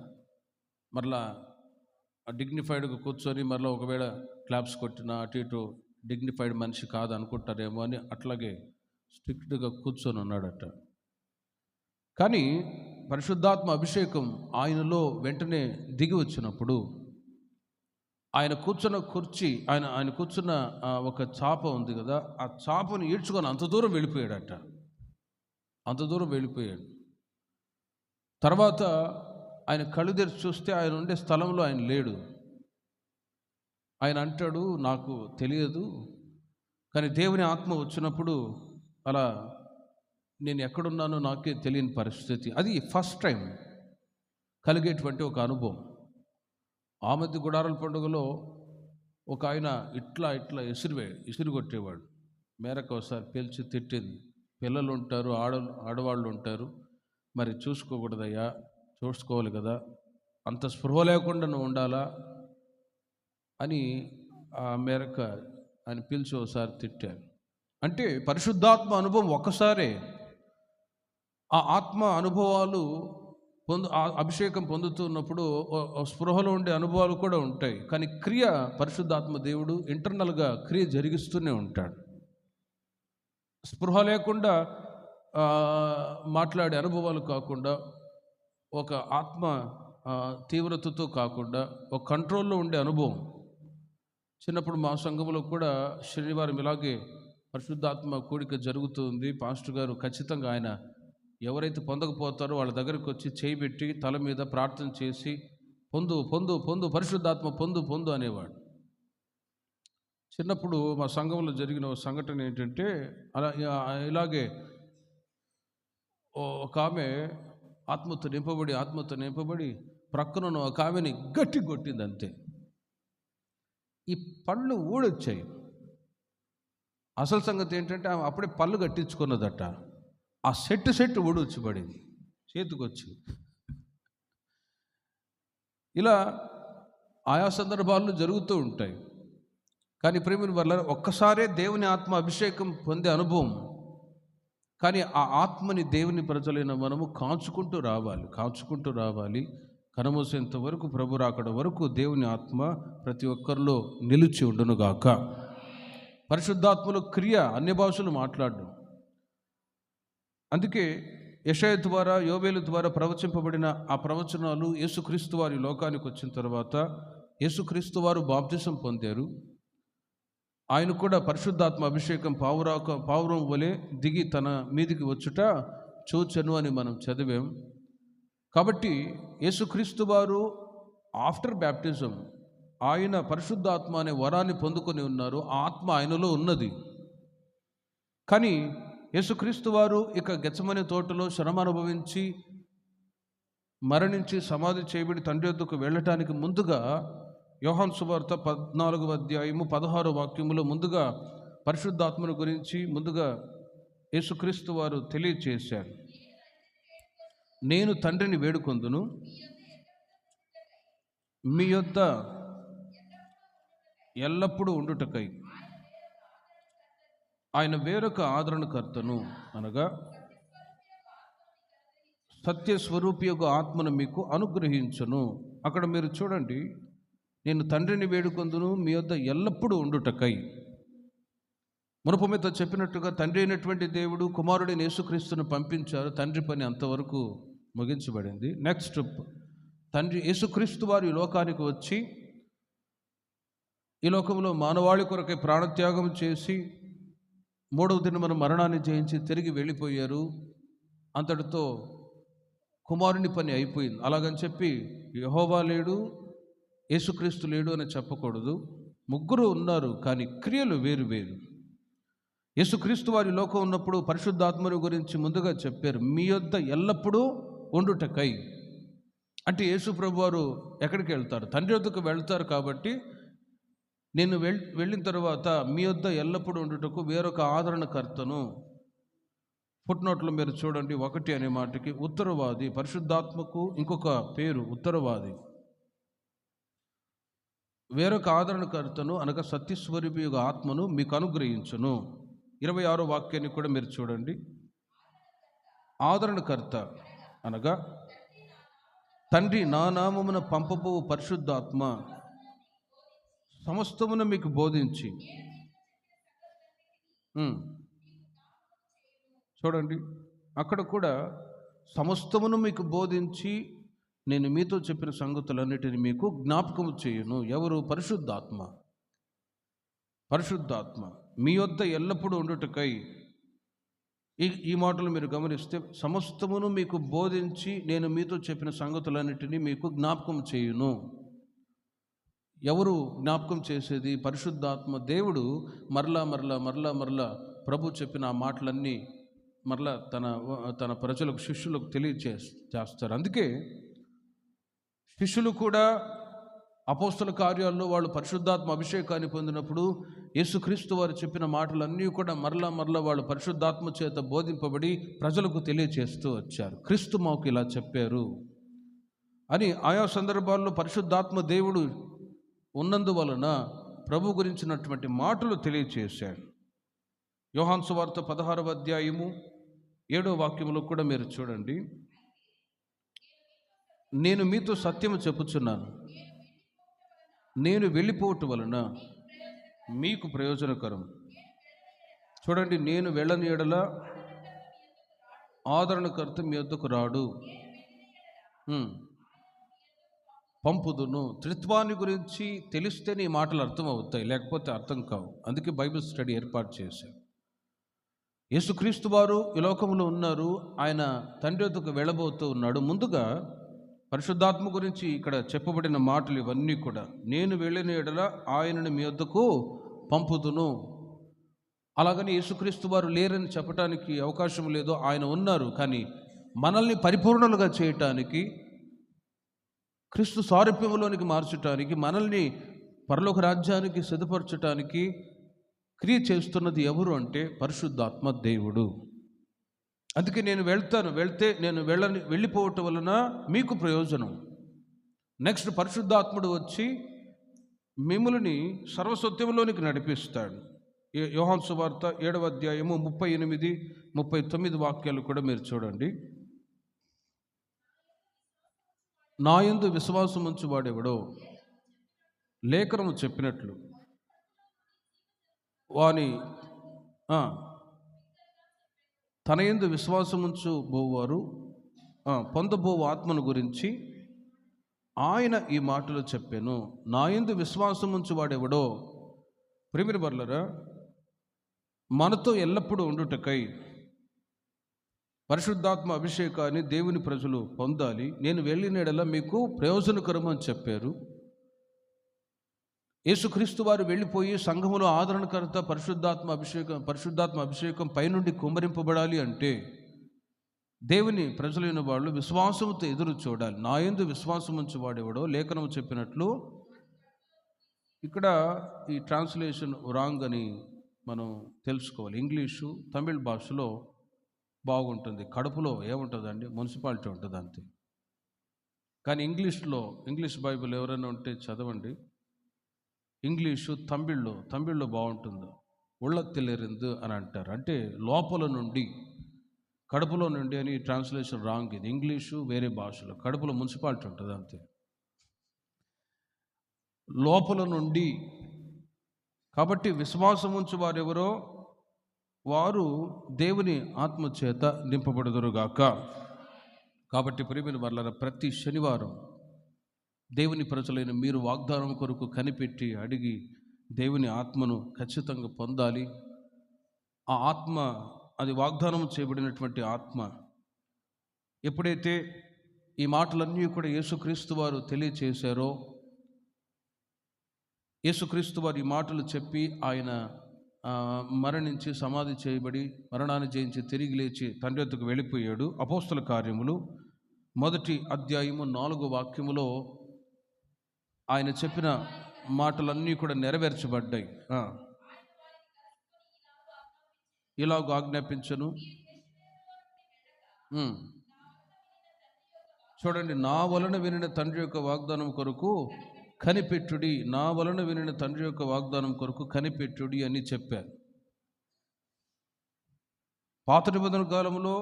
మరలా డిగ్నిఫైడ్గా కూర్చొని మరలా ఒకవేళ క్లాప్స్ కొట్టినా అటు ఇటు డిగ్నిఫైడ్ మనిషి కాదు అనుకుంటారేమో అని అట్లాగే స్ట్రిక్ట్గా కూర్చొని ఉన్నాడట. కానీ పరిశుద్ధాత్మ అభిషేకం ఆయనలో వెంటనే దిగి వచ్చినప్పుడు ఆయన కూర్చున్న కుర్చీ ఆయన కూర్చున్న ఒక చాప ఉంది కదా, ఆ చాపను ఈడ్చుకొని అంత దూరం వెళ్ళిపోయాడట. అంత దూరం వెళ్ళిపోయాడు. తర్వాత ఆయన కళ్ళు తెరిచి చూస్తే ఆయన ఉండే స్థలంలో ఆయన లేడు. ఆయన అంటాడు, నాకు తెలియదు, కానీ దేవుని ఆత్మ వచ్చినప్పుడు అలా నేను ఎక్కడున్నానో నాకే తెలియని పరిస్థితి. అది ఫస్ట్ టైం కలిగేటువంటి ఒక అనుభవం. ఆ మధ్య గుడారాల పండుగలో ఒక ఆయన ఇట్లా ఇట్లా ఇసురు కొట్టేవాడు. మేరకు ఒకసారి పిలిచి తిట్టింది, పిల్లలు ఉంటారు, ఆడవాళ్ళు ఉంటారు, మరి చూసుకోకూడదయ్యా, చూసుకోవాలి కదా, అంత స్పృహ లేకుండా నువ్వు ఉండాలా అని ఆ మేరకు ఆయన పిలిచి ఒకసారి తిట్టారు. అంటే పరిశుద్ధాత్మ అనుభవం ఒక్కసారే. ఆ ఆత్మ అనుభవాలు అభిషేకం పొందుతున్నప్పుడు స్పృహలో ఉండే అనుభవాలు కూడా ఉంటాయి. కానీ క్రియ పరిశుద్ధాత్మ దేవుడు ఇంటర్నల్గా క్రియ జరిగిస్తూనే ఉంటాడు. స్పృహ లేకుండా మాట్లాడే అనుభవాలు కాకుండా, ఒక ఆత్మ తీవ్రతతో కాకుండా, ఒక కంట్రోల్లో ఉండే అనుభవం. చిన్నప్పుడు మా సంఘంలో కూడా శనివారం ఇలాగే పరిశుద్ధాత్మ కూడిక జరుగుతుంది. పాస్టర్ గారు ఖచ్చితంగా ఆయన ఎవరైతే పొందకపోతారో వాళ్ళ దగ్గరికి వచ్చి చేయి పెట్టి తల మీద ప్రార్థన చేసి పొందు పొందు పొందు పరిశుద్ధాత్మ పొందు పొందు అనేవాడు. చిన్నప్పుడు మా సంఘంలో జరిగిన ఒక సంఘటన ఏంటంటే, ఇలాగే ఒక ఆమె ఆత్మతో నింపబడి ప్రక్కన ఒక ఆమెని గట్టి కొట్టింది అంతే. ఈ పళ్ళు ఊడొచ్చాయి. అసలు సంగతి ఏంటంటే ఆమె అప్పుడే పళ్ళు కట్టించుకున్నదట. ఆ సెట్ ఊడొచ్చి పడింది, చేతికొచ్చి. ఇలా ఆయా సందర్భాల్లో జరుగుతూ ఉంటాయి. కానీ ప్రేమిని వల్ల ఒక్కసారే దేవుని ఆత్మ అభిషేకం పొందే అనుభవం. కానీ ఆ ఆత్మని దేవుని ప్రజలైన మనము కాచుకుంటూ రావాలి. కనమూసేంత వరకు, ప్రభు రాకడ వరకు దేవుని ఆత్మ ప్రతి ఒక్కరిలో నిలిచి ఉండునుగాక. పరిశుద్ధాత్మలో క్రియ, అన్య భాషలు మాట్లాడడం. అందుకే యెషయా ద్వారా, యోవేలు ద్వారా ప్రవచింపబడిన ఆ ప్రవచనాలు యేసుక్రీస్తు వారి లోకానికి వచ్చిన తర్వాత యేసుక్రీస్తు వారు బాప్తిసం పొందారు. ఆయన కూడా పరిశుద్ధాత్మ అభిషేకం పావురం వలె దిగి తన మీదికి వచ్చుట చూచెను అని మనం చదివాం. కాబట్టి యేసుక్రీస్తు వారు ఆఫ్టర్ బ్యాప్టిజం ఆయన పరిశుద్ధాత్మ అనే వరాన్ని పొందుకొని ఉన్నారు. ఆ ఆత్మ ఆయనలో ఉన్నది. కానీ యేసుక్రీస్తు వారు ఇక గెత్సెమనే తోటలో శ్రమ అనుభవించి మరణించి సమాధి చేయబడి తండ్రి వద్దకు వెళ్ళటానికి ముందుగా యోహాను సువార్త 14వ అధ్యాయము 16వ వాక్యములో ముందుగా పరిశుద్ధాత్మను గురించి ముందుగా యేసుక్రీస్తు వారు తెలియచేశారు. నేను తండ్రిని వేడుకొందును, మీ యొద్ద ఎల్లప్పుడూ ఉండుటకై ఆయన వేరొక ఆదరణకర్తను, అనగా సత్యస్వరూపి యొక్క ఆత్మను మీకు అనుగ్రహించును. అక్కడ మీరు చూడండి, నేను తండ్రిని వేడుకొందును, మీ యొద్ద ఎల్లప్పుడూ ఉండుటకై. మునుపు మీతో చెప్పినట్టుగా తండ్రి అయినటువంటి దేవుడు కుమారుడైన యేసుక్రీస్తును పంపించారు. తండ్రి పని అంతవరకు ముగించబడింది. నెక్స్ట్, తండ్రి యేసుక్రీస్తు వారు ఈ లోకానికి వచ్చి ఈ లోకంలో మానవాళి కొరకై ప్రాణత్యాగం చేసి 3వ దినమున మరణాన్ని జయించి తిరిగి వెళ్ళిపోయారు. అంతటితో కుమారుని పని అయిపోయింది. అలాగని చెప్పి యెహోవా లేడు, యేసుక్రీస్తు లేడు అని చెప్పకూడదు. ముగ్గురు ఉన్నారు, కానీ క్రియలు వేరు వేరు. యేసుక్రీస్తు వారి లోకం ఉన్నప్పుడు పరిశుద్ధాత్మను గురించి ముందుగా చెప్పారు, మీ యొద్ద ఎల్లప్పుడూ ఉండుటకై. అంటే యేసు ప్రభు వారు ఎక్కడికి వెళ్తారు? తండ్రి వద్దకు వెళ్తారు. కాబట్టి నేను వెళ్ళిన తర్వాత మీ యొద్ద ఎల్లప్పుడూ ఉండుటకు వేరొక ఆదరణకర్తను. ఫుట్నోట్లో మీరు చూడండి, 1 అనే మాటకి ఉత్తరవాది. పరిశుద్ధాత్మకు ఇంకొక పేరు ఉత్తరవాది. వేరొక ఆదరణకర్తను అనగా సత్యస్వరూపి యొక్క ఆత్మను మీకు అనుగ్రహించును. 26వ వాక్యాన్ని కూడా మీరు చూడండి. ఆదరణకర్త అనగా తండ్రి నా నామమున పంపబోవు పరిశుద్ధాత్మ సమస్తమును మీకు బోధించి. చూడండి, అక్కడ కూడా సమస్తమును మీకు బోధించి నేను మీతో చెప్పిన సంగతులన్నిటిని మీకు జ్ఞాపకము చేయును. ఎవరు? పరిశుద్ధాత్మ. పరిశుద్ధాత్మ మీ వద్ద ఎల్లప్పుడూ ఉండుటకై. ఈ మాటలు మీరు గమనిస్తే, సమస్తమును మీకు బోధించి నేను మీతో చెప్పిన సంగతులన్నిటినీ మీకు జ్ఞాపకం చేయును. ఎవరు జ్ఞాపకం చేసేది? పరిశుద్ధాత్మ. దేవుడు మరలా మరలా మరలా మరలా ప్రభు చెప్పిన ఆ మాటలన్నీ మరలా తన ప్రజలకు, శిష్యులకు తెలియచేస్తారు. అందుకే శిష్యులు కూడా అపోస్తల కార్యాల్లో వాళ్ళు పరిశుద్ధాత్మ అభిషేకాన్ని పొందినప్పుడు యేసుక్రీస్తు వారు చెప్పిన మాటలన్నీ కూడా మరలా మరలా వాళ్ళు పరిశుద్ధాత్మ చేత బోధింపబడి ప్రజలకు తెలియచేస్తూ వచ్చారు. క్రీస్తు మాకు ఇలా చెప్పారు అని ఆయా సందర్భాల్లో పరిశుద్ధాత్మ దేవుడు ఉన్నందువలన ప్రభు గురించినటువంటి మాటలు తెలియచేశాడు. యోహాను సువార్త 16వ అధ్యాయము 7వ వాక్యములో కూడా మీరు చూడండి. నేను మీతో సత్యము చెప్పుచున్నాను, నేను వెళ్ళిపోవటం వలన మీకు ప్రయోజనకరం. చూడండి, నేను వెళ్ళని ఎడల ఆదరణకర్త మీ వద్దకు రాడు, పంపుదును. త్రిత్వాన్ని గురించి తెలిస్తేనే ఈ మాటలు అర్థం అవుతాయి, లేకపోతే అర్థం కావు. అందుకే బైబిల్ స్టడీ ఏర్పాటు చేశారు. యేసుక్రీస్తు వారు ఈ లోకంలో ఉన్నారు, ఆయన తండ్రి వద్దకు వెళ్ళబోతూ ఉన్నాడు. ముందుగా పరిశుద్ధాత్మ గురించి ఇక్కడ చెప్పబడిన మాటలు ఇవన్నీ కూడా, నేను వెళ్ళిన ఎడల ఆయనను మీ వద్దకు పంపుదును. అలాగని యేసుక్రీస్తు వారు లేరని చెప్పడానికి అవకాశం లేదు. ఆయన ఉన్నారు, కానీ మనల్ని పరిపూర్ణలుగా చేయటానికి, క్రీస్తు సారూప్యములోనికి మార్చటానికి, మనల్ని పరలోక రాజ్యానికి సిద్ధపరచటానికి క్రియ చేస్తున్నది ఎవరు అంటే పరిశుద్ధాత్మ దేవుడు. అందుకే నేను వెళ్తే నేను వెళ్ళిపోవటం వలన మీకు ప్రయోజనం. నెక్స్ట్ పరిశుద్ధాత్ముడు వచ్చి మిమ్ములని సర్వసత్యంలోనికి నడిపిస్తాడు. యోహాను సువార్త 7వ అధ్యాయము 38, 39 వాక్యాలు కూడా మీరు చూడండి. నా యందు విశ్వాసం ఉంచు వాడెవడో లేఖనము చెప్పినట్లు వాని తన యందు విశ్వాసముంచు బోవారు పొందబోవు ఆత్మను గురించి ఆయన ఈ మాటలు చెప్పాను. నా యందు విశ్వాసముంచు వాడెవడో. ప్రియమైన వారలారా, మనతో ఎల్లప్పుడూ ఉండుటకై పరిశుద్ధాత్మ అభిషేకాన్ని దేవుని ప్రజలు పొందాలి. నేను వెళ్ళిన ఎడల మీకు ప్రయోజనకరం అని చెప్పారు. యేసుక్రీస్తు వారు వెళ్ళిపోయి సంఘములో ఆదరణకర్త పరిశుద్ధాత్మ అభిషేకం పైనుండి కుమ్మరింపబడాలి అంటే దేవుని ప్రజలైన వాళ్ళు విశ్వాసంతో ఎదురు చూడాలి. నా యందు విశ్వాసం ఉంచి వాడేవాడో లేఖనము చెప్పినట్లు. ఇక్కడ ఈ ట్రాన్స్లేషన్ రాంగ్ అని మనం తెలుసుకోవాలి. ఇంగ్లీషు, తమిళ్ భాషలో బాగుంటుంది. కడుపులో ఏముంటుందండి? మున్సిపాలిటీ ఉంటుంది అంతే. కానీ ఇంగ్లీష్ బైబిల్ ఎవరైనా ఉంటే చదవండి. ఇంగ్లీషు, తమిళ్లో బాగుంటుంది. ఉళ్ళత్తెలిరిందు అని అంటారు, అంటే లోపల నుండి, కడుపులో నుండి అని. ట్రాన్స్లేషన్ రాంగ్ ఇది. ఇంగ్లీషు వేరే భాషలో కడుపులో మున్సిపాలిటీ ఉంటుంది అంతే, లోపల నుండి. కాబట్టి విశ్వాసం ఉంచు వారెవరో వారు దేవుని ఆత్మచేత నింపబడుదురుగాక. కాబట్టి ప్రియమైన వారలారా, ప్రతి శనివారం దేవుని ప్రజలైన మీరు వాగ్దానం కొరకు కనిపెట్టి అడిగి దేవుని ఆత్మను ఖచ్చితంగా పొందాలి. ఆ ఆత్మ, అది వాగ్దానం చేయబడినటువంటి ఆత్మ. ఎప్పుడైతే ఈ మాటలన్నీ కూడా యేసుక్రీస్తు వారు తెలియచేశారో, యేసుక్రీస్తు వారు ఈ మాటలు చెప్పి ఆయన మరణించి సమాధి చేయబడి మరణాన్ని జయించి తిరిగి లేచి తండ్రి వద్దకు వెళ్ళిపోయాడు. అపోస్తల కార్యములు 1వ అధ్యాయము 4వ వాక్యములో ఆయన చెప్పిన మాటలన్నీ కూడా నెరవేర్చబడ్డాయి. ఇలాగ ఆజ్ఞాపించను. చూడండి, నా వలన వినిన తండ్రి యొక్క వాగ్దానం కొరకు కనిపెట్టుడి, నా వలన వినిన తండ్రి యొక్క వాగ్దానం కొరకు కనిపెట్టుడి అని చెప్పారు. పాత నిబంధన కాలంలో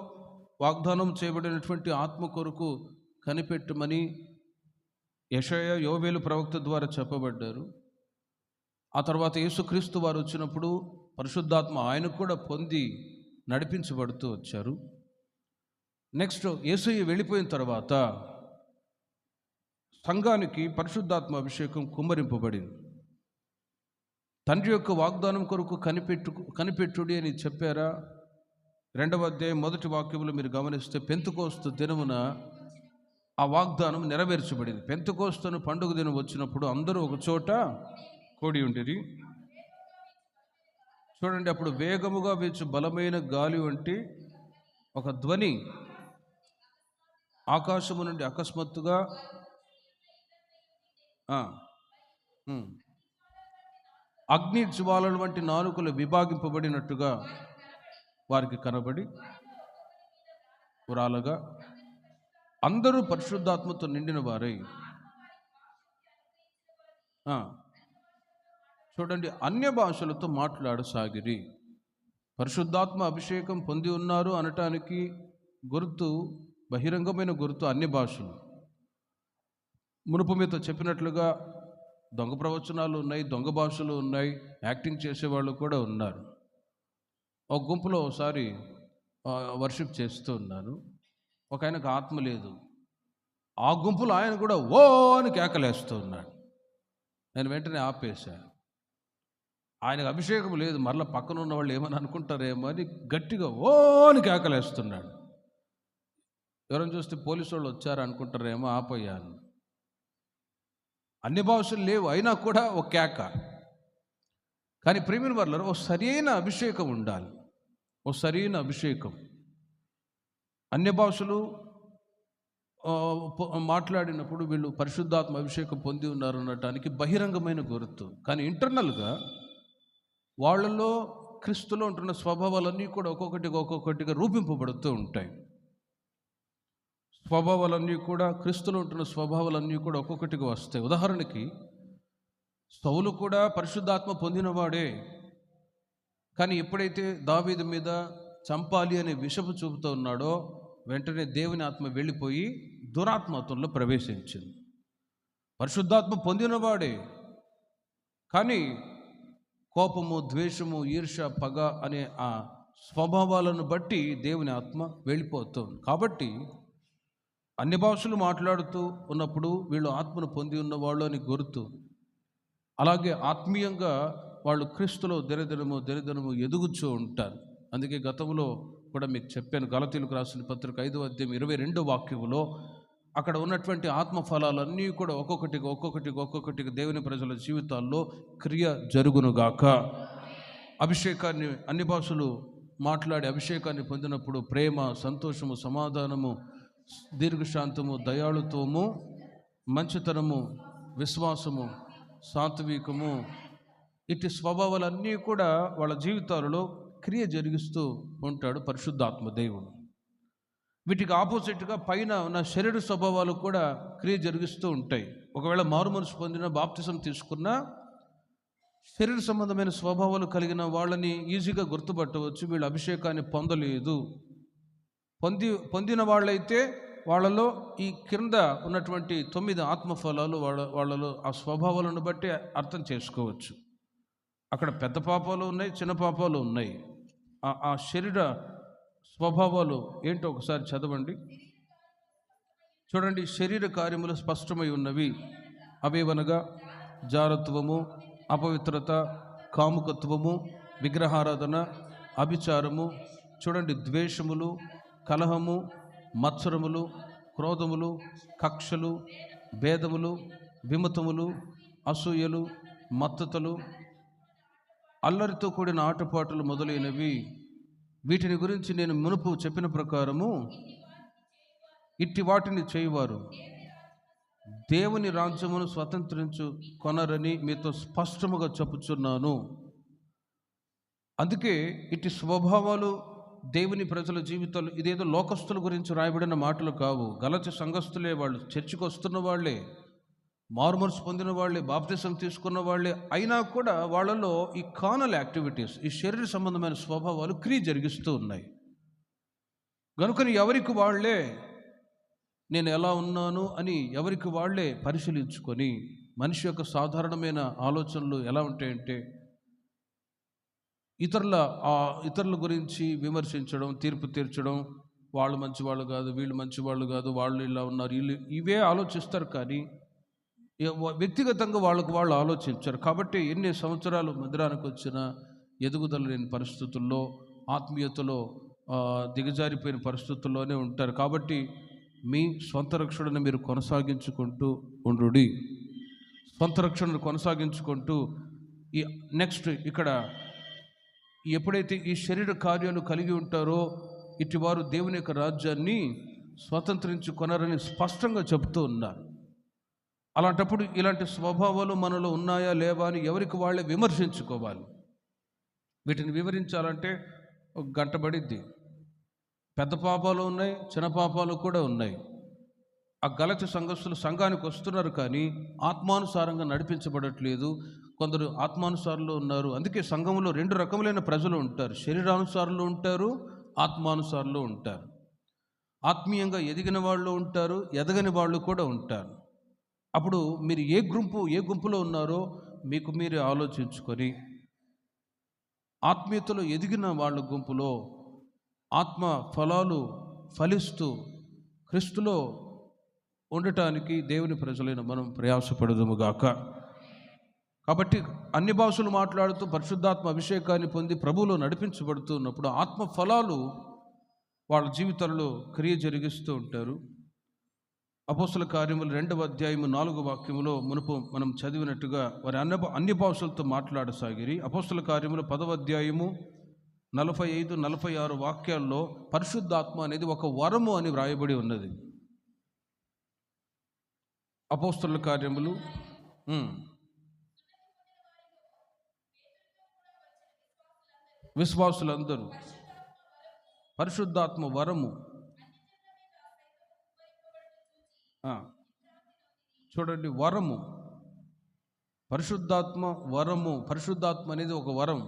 వాగ్దానం చేయబడినటువంటి ఆత్మ కొరకు కనిపెట్టమని యెషయా యోవేలు ప్రవక్త ద్వారా చెప్పబడ్డారు. ఆ తర్వాత యేసుక్రీస్తు వారు వచ్చినప్పుడు పరిశుద్ధాత్మ ఆయనకు కూడా పొంది నడిపించబడుతూ వచ్చారు. నెక్స్ట్ యేసయ్య వెళ్ళిపోయిన తర్వాత సంఘానికి పరిశుద్ధాత్మ అభిషేకం కుమ్మరింపబడింది. తండ్రి యొక్క వాగ్దానం కొరకు కనిపెట్టుడి అని చెప్పారా? 2వ అధ్యాయం 1వ వాక్యములు మీరు గమనిస్తే పెంతెకోస్తు దినమున ఆ వాగ్దానం నెరవేర్చబడింది. పెంతెకోస్తు పండుగ దినం వచ్చినప్పుడు అందరూ ఒక చోట కూడి ఉండిరి. చూడండి, అప్పుడు వేగముగా వీచు బలమైన గాలి వంటి ఒక ధ్వని ఆకాశము నుండి అకస్మాత్తుగా అగ్ని జ్వాలల వంటి నాలుకలు విభాగింపబడినట్టుగా వారికి కనబడి రాలగా అందరూ పరిశుద్ధాత్మతో నిండిన వారై చూడండి అన్య భాషలతో మాట్లాడసాగిరి. పరిశుద్ధాత్మ అభిషేకం పొంది ఉన్నారు అనటానికి గుర్తు, బహిరంగమైన గుర్తు అన్య భాషలు. మునుపు మీతో చెప్పినట్లుగా దొంగ ప్రవచనాలు ఉన్నాయి, దొంగ భాషలు ఉన్నాయి, యాక్టింగ్ చేసేవాళ్ళు కూడా ఉన్నారు. ఒక గుంపులో ఒకసారి వర్షిప్ చేస్తూ ఉన్నాను. ఒక ఆయనకు ఆత్మ లేదు. ఆ గుంపులో ఆయన కూడా ఓ అని కేకలేస్తూ ఉన్నాడు. నేను వెంటనే ఆపేశాను. ఆయనకు అభిషేకం లేదు, మరలా పక్కన ఉన్న వాళ్ళు ఏమని అనుకుంటారేమో అని గట్టిగా ఓ అని కేకలేస్తున్నాడు. ఎవరైనా చూస్తే పోలీసు వాళ్ళు వచ్చారు అనుకుంటారేమో, ఆపోయాను. అన్ని భాషలు లేవు, అయినా కూడా ఒక కేక. కానీ ప్రియమైన వారలారా, ఓ సరైన అభిషేకం ఉండాలి, ఓ సరైన అభిషేకం. అన్య భాషలు మాట్లాడినప్పుడు వీళ్ళు పరిశుద్ధాత్మ అభిషేకం పొంది ఉన్నారు అనటానికి బహిరంగమైన గుర్తు. కానీ ఇంటర్నల్గా వాళ్ళలో క్రీస్తులో ఉంటున్న స్వభావాలన్నీ కూడా ఒక్కొక్కటిగా రూపింపబడుతూ ఉంటాయి. స్వభావాలన్నీ కూడా, క్రీస్తులో ఉంటున్న స్వభావాలన్నీ కూడా ఒక్కొక్కటిగా వస్తాయి. ఉదాహరణకి సౌలు కూడా పరిశుద్ధాత్మ పొందినవాడే. కానీ ఎప్పుడైతే దావీదు మీద చంపాలి అనే విషపు చూపుతూ ఉన్నాడో వెంటనే దేవుని ఆత్మ వెళ్ళిపోయి దురాత్మత్వంలో ప్రవేశించింది. పరిశుద్ధాత్మ పొందినవాడే, కానీ కోపము, ద్వేషము, ఈర్ష, పగ అనే ఆ స్వభావాలను బట్టి దేవుని ఆత్మ వెళ్ళిపోతుంది. కాబట్టి అన్ని భాషలు మాట్లాడుతూ ఉన్నప్పుడు వీళ్ళు ఆత్మను పొంది ఉన్నవాళ్ళు అని గుర్తు. అలాగే ఆత్మీయంగా వాళ్ళు క్రీస్తులో దినదినము ఎదుగుతూ ఉంటారు. అందుకే గతంలో కూడా మీకు చెప్పాను, గలతీయులకు రాసిన పత్రిక 5వ అధ్యాయం 22వ వాక్యములో అక్కడ ఉన్నటువంటి ఆత్మ ఫలాలన్నీ కూడా ఒక్కొక్కటిగా దేవుని ప్రజల జీవితాల్లో క్రియ జరుగునుగాక. అభిషేకాన్ని, అన్ని భాషలు మాట్లాడి అభిషేకాన్ని పొందినప్పుడు ప్రేమ, సంతోషము, సమాధానము, దీర్ఘశాంతము, దయాళుత్వము, మంచితనము, విశ్వాసము, సాత్వికము, ఇటు స్వభావాలన్నీ కూడా వాళ్ళ జీవితాలలో క్రియ జరిగిస్తూ ఉంటాడు పరిశుద్ధాత్మ దేవుడు. వీటికి ఆపోజిట్గా పైన ఉన్న శరీర స్వభావాలు కూడా క్రియ జరిగిస్తూ ఉంటాయి. ఒకవేళ మారు మనసు పొందిన, బాప్తిసం తీసుకున్న శరీర సంబంధమైన స్వభావాలు కలిగిన వాళ్ళని ఈజీగా గుర్తుపట్టవచ్చు. వీళ్ళు అభిషేకాన్ని పొందలేదు. పొందిన వాళ్ళైతే వాళ్ళలో ఈ క్రింద ఉన్నటువంటి 9 ఆత్మఫలాలు వాళ్ళలో ఆ స్వభావాలను బట్టి అర్థం చేసుకోవచ్చు. అక్కడ పెద్ద పాపాలు ఉన్నాయి, చిన్న పాపాలు ఉన్నాయి. ఆ శరీర స్వభావాలు ఏంటో ఒకసారి చదవండి. చూడండి, శరీర కార్యములు స్పష్టమై ఉన్నవి. అవేవనగా జారత్వము, అపవిత్రత, కాముకత్వము, విగ్రహారాధన, అభిచారము, చూడండి, ద్వేషములు, కలహము, మత్సరములు, క్రోధములు, కక్షలు, భేదములు, విమతములు, అసూయలు, మత్తతలు, అల్లరితో కూడిన ఆటపాటలు మొదలైనవి. వీటిని గురించి నేను మునుపు చెప్పిన ప్రకారము ఇట్టి వాటిని చేయువారు దేవుని రాజ్యమును స్వతంత్రించు కొనరని మీతో స్పష్టముగా చెప్పుచున్నాను. అందుకే ఇట్టి స్వభావాలు దేవుని ప్రజల జీవితాలు, ఇదేదో లోకస్తుల గురించి రాయబడిన మాటలు కావు. గలతీ సంఘస్థులే, వాళ్ళు చర్చికి వస్తున్న వాళ్ళే, మారుమనసు పొందిన వాళ్ళే, బాప్తిసం తీసుకున్న వాళ్ళే, అయినా కూడా వాళ్ళలో ఈ కార్నల్ యాక్టివిటీస్, ఈ శరీర సంబంధమైన స్వభావాలు క్రియ జరిగిస్తూ ఉన్నాయి. గనుకని ఎవరికి వాళ్ళే నేను ఎలా ఉన్నాను అని ఎవరికి వాళ్ళే పరిశీలించుకొని, మనిషి యొక్క సాధారణమైన ఆలోచనలు ఎలా ఉంటాయంటే ఇతరుల గురించి విమర్శించడం, తీర్పు తీర్చడం, వాళ్ళు మంచివాళ్ళు కాదు, వీళ్ళు మంచివాళ్ళు కాదు, వాళ్ళు ఇలా ఉన్నారు, వీళ్ళు ఇవే ఆలోచిస్తారు. కానీ వ్యక్తిగతంగా వాళ్ళు ఆలోచించారు. కాబట్టి ఎన్ని సంవత్సరాలు మందిరానికి వచ్చినా ఎదుగుదల లేని పరిస్థితుల్లో, ఆత్మీయతలో దిగజారిపోయిన పరిస్థితుల్లోనే ఉంటారు. కాబట్టి మీ స్వంత రక్షణను మీరు కొనసాగించుకుంటూ ఉండుడి. స్వంత రక్షణను కొనసాగించుకుంటూ ఈ నెక్స్ట్ ఇక్కడ ఎప్పుడైతే ఈ శరీర కార్యాలు కలిగి ఉంటారో ఇటువారు దేవుని యొక్క రాజ్యాన్ని స్వతంత్రించుకొనరని స్పష్టంగా చెబుతూ ఉన్నారు. అలాంటప్పుడు ఇలాంటి స్వభావాలు మనలో ఉన్నాయా లేవా అని ఎవరికి వాళ్ళే విమర్శించుకోవాలి. వీటిని వివరించాలంటే ఒక గంట పడిద్ది. పెద్ద పాపాలు ఉన్నాయి, చిన్న పాపాలు కూడా ఉన్నాయి. ఆ గలతి సంఘస్థులు సంఘానికి వస్తున్నారు కానీ ఆత్మానుసారంగా నడిపించబడట్లేదు. కొందరు ఆత్మానుసారులు ఉన్నారు. అందుకే సంఘంలో రెండు రకములైన ప్రజలు ఉంటారు. శరీరానుసారులు ఉంటారు, ఆత్మానుసారులు ఉంటారు. ఆత్మీయంగా ఎదిగిన వాళ్ళు ఉంటారు, ఎదగని వాళ్ళు కూడా ఉంటారు. అప్పుడు మీరు ఏ గుంపులో ఉన్నారో మీకు మీరే ఆలోచించుకొని, ఆత్మీయతలో ఎదిగిన వాళ్ళ గుంపులో ఆత్మ ఫలాలు ఫలిస్తూ క్రీస్తులో ఉండటానికి దేవుని ప్రజలైన మనం ప్రయాసపడదుముగాక. కాబట్టి అన్ని భాషలు మాట్లాడుతూ పరిశుద్ధాత్మ అభిషేకాన్ని పొంది ప్రభువులో నడిపించబడుతున్నప్పుడు ఆత్మ ఫలాలు వాళ్ళ జీవితాల్లో క్రియ జరిగిస్తూ ఉంటారు. అపోస్తల కార్యములు 2వ అధ్యాయము 4వ వాక్యములో మునుపు మనం చదివినట్టుగా వారి అన్ని భాషలతో మాట్లాడసాగిరి. అపోస్తల కార్యములు 10వ అధ్యాయము 45, 46 వాక్యాల్లో పరిశుద్ధాత్మ అనేది ఒక వరము అని వ్రాయబడి ఉన్నది. అపోస్తల కార్యములు విశ్వాసులందరూ పరిశుద్ధాత్మ వరము. చూడండి, వరము, పరిశుద్ధాత్మ వరము. పరిశుద్ధాత్మ అనేది ఒక వరం.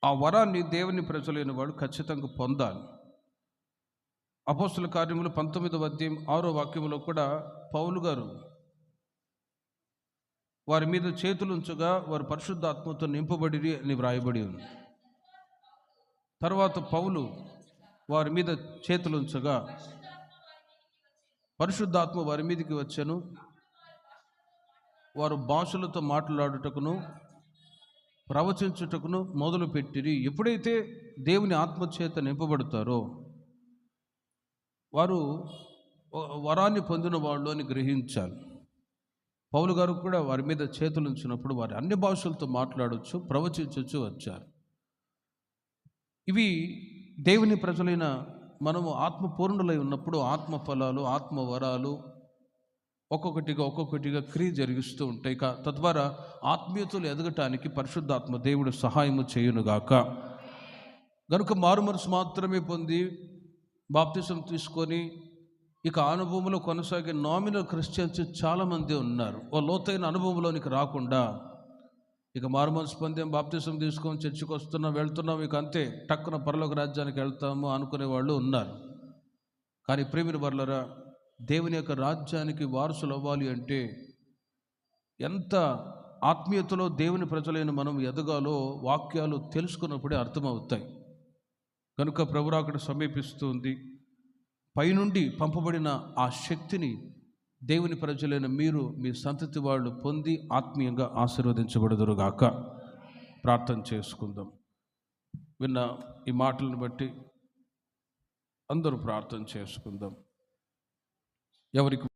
ఆ వరాన్ని దేవుని ప్రజలైన వాడు ఖచ్చితంగా పొందాలి. అపోస్తల కార్యములు 19వ అధ్యాయం 6వ వాక్యములో కూడా పౌలు గారు వారి మీద చేతులుంచగా వారు పరిశుద్ధాత్మతో నింపబడిరి అని వ్రాయబడి ఉంది. తర్వాత పౌలు వారి మీద చేతులుంచగా పరిశుద్ధాత్మ వారి మీదకి వచ్చెను, వారు భాషలతో మాట్లాడుటకును ప్రవచించుటకును మొదలుపెట్టిరి. ఎప్పుడైతే దేవుని ఆత్మచేత నింపబడతారో వారు వరాన్ని పొందిన వాళ్ళు అని గ్రహించాలి. పౌలు గారు కూడా వారి మీద చేతులు ఉంచినప్పుడు వారు అన్ని భాషలతో మాట్లాడవచ్చు, ప్రవచించవచ్చు వచ్చారు. ఇవి దేవుని ప్రజలైన మనము ఆత్మపూర్ణులై ఉన్నప్పుడు ఆత్మ ఫలాలు, ఆత్మ వరాలు ఒక్కొక్కటిగా క్రియ జరిగిస్తూ ఉంటాయి. తద్వారా ఆత్మీయతలు ఎదగటానికి పరిశుద్ధాత్మ దేవుడు సహాయము చేయునుగాక. గనుక మారుమనసు మాత్రమే పొంది బాప్తిసం తీసుకొని ఇక అనుభవంలో కొనసాగే నామినల్ క్రిస్టియన్స్ చాలామంది ఉన్నారు. ఓ లోతైన అనుభవంలోనికి రాకుండా ఇక మారుమనసు పొందాం, బాప్తిసం తీసుకొని చర్చికి వస్తున్నాం, వెళ్తున్నాం, ఇక అంతే టక్కున పరలోక రాజ్యానికి వెళ్తాము అనుకునే వాళ్ళు ఉన్నారు. కానీ ప్రేమిన వర్లరా, దేవుని యొక్క రాజ్యానికి వారసులు అవ్వాలి అంటే ఎంత ఆత్మీయతలో దేవుని ప్రజలైన మనం ఎదగాలో వాక్యాలు తెలుసుకున్నప్పుడే అర్థమవుతాయి. కనుక ప్రభు రాకడ సమీపిస్తుంది. పైనుండి పంపబడిన ఆ శక్తిని దేవుని ప్రజలైన మీరు, మీ సంతతి వాళ్ళు పొంది ఆత్మీయంగా ఆశీర్వదించబడుదురుగాక. ప్రార్థన చేసుకుందాం. విన్న ఈ మాటలను బట్టి అందరూ ప్రార్థన చేసుకుందాం. ఎవరికి